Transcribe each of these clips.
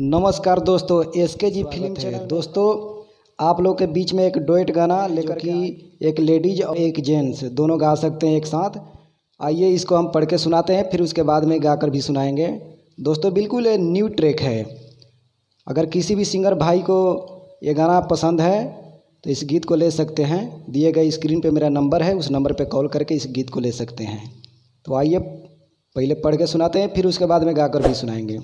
नमस्कार दोस्तों, SKG film channel. दोस्तों, आप लोग के बीच में एक डुएट गाना लेकर कि एक लेडीज और एक जेंट्स दोनों गा सकते हैं एक साथ। आइए इसको हम पढ़ के सुनाते हैं, फिर उसके बाद में गाकर भी सुनाएंगे। दोस्तों, बिल्कुल ये न्यू ट्रैक है। अगर किसी भी सिंगर भाई को ये गाना पसंद है तो इस गीत को ले सकते हैं। दिए गए स्क्रीन पे मेरा नंबर है, उस नंबर पे कॉल करके इस गीत को ले सकते हैं। तो आइए पहले पढ़ के सुनाते हैं, फिर उसके बाद में गाकर भी सुनाएंगे।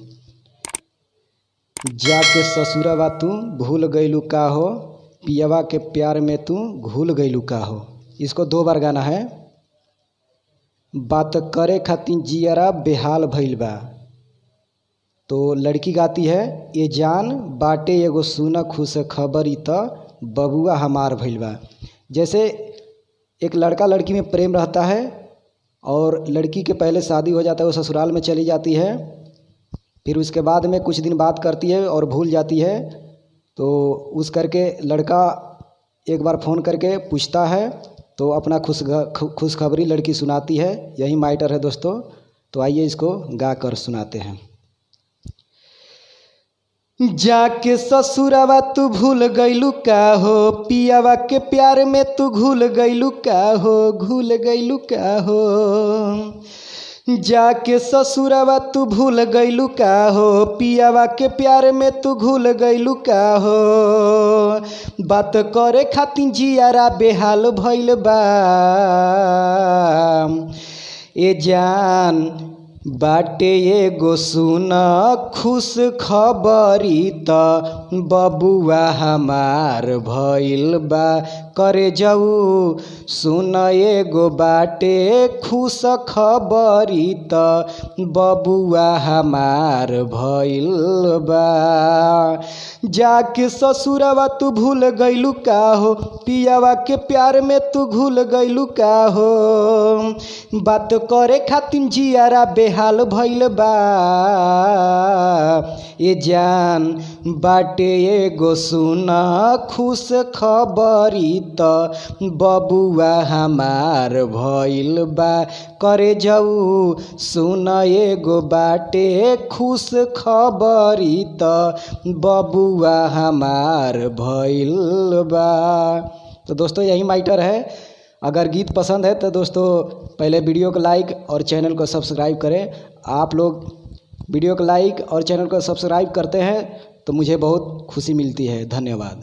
जाके ससुरवा तू भूल गईलू का हो, पियवा के प्यार में तू घुल गईलू का हो। इसको 2 बार गाना है। बात करे खातिर जियरा बेहाल भइल बा। तो लड़की गाती है, ये जान बाटे एगो सुना खुश खबरी त बबुआ हमार भइल बा। जैसे एक लड़का लड़की में प्रेम रहता है और लड़की के पहले शादी हो जाता है, वो ससुराल में चली जाती है, फिर उसके बाद में कुछ दिन बात करती है और भूल जाती है। तो उस करके लड़का एक बार फ़ोन करके पूछता है, तो अपना खुशखबरी लड़की सुनाती है। यही मैटर है दोस्तों। तो आइए इसको गा कर सुनाते हैं। जाके ससुरवा तू भूल गईलू का हो, पियावा के प्यार में तू घुल गईलू का हो, घुल गईलू का हो। जाके ससुरवा तू भूल गईलू का हो, पियावा के प्यार में तू घुल गईलू का हो। बात करे खातिर जियारा बेहाल भइल बा। ए जान बाटे एगो सुना खुश खबरी त बबुआ हमार भइल बा। करे जाऊ सुन एगो बाटे खुश खबरी त बबुआ हमार भइल बा। जाके ससुरवा तू भूल गईलू का हो, पियावा के प्यार में तू घुल गईलू का हो। बात करे खातिर जियारा बेहाल भइल बा। ये जान बाटे एगो सुना खुश खबरी त बबुआ हमार भइल बा। करे जाऊ सुन एगो बाटे खुश खबरी त बबुआ हमार भइल बा। तो दोस्तों, यही मैटर है। अगर गीत पसंद है तो दोस्तों पहले वीडियो को लाइक और चैनल को सब्सक्राइब करें। आप लोग वीडियो को लाइक और चैनल को सब्सक्राइब करते हैं तो मुझे बहुत खुशी मिलती है। धन्यवाद।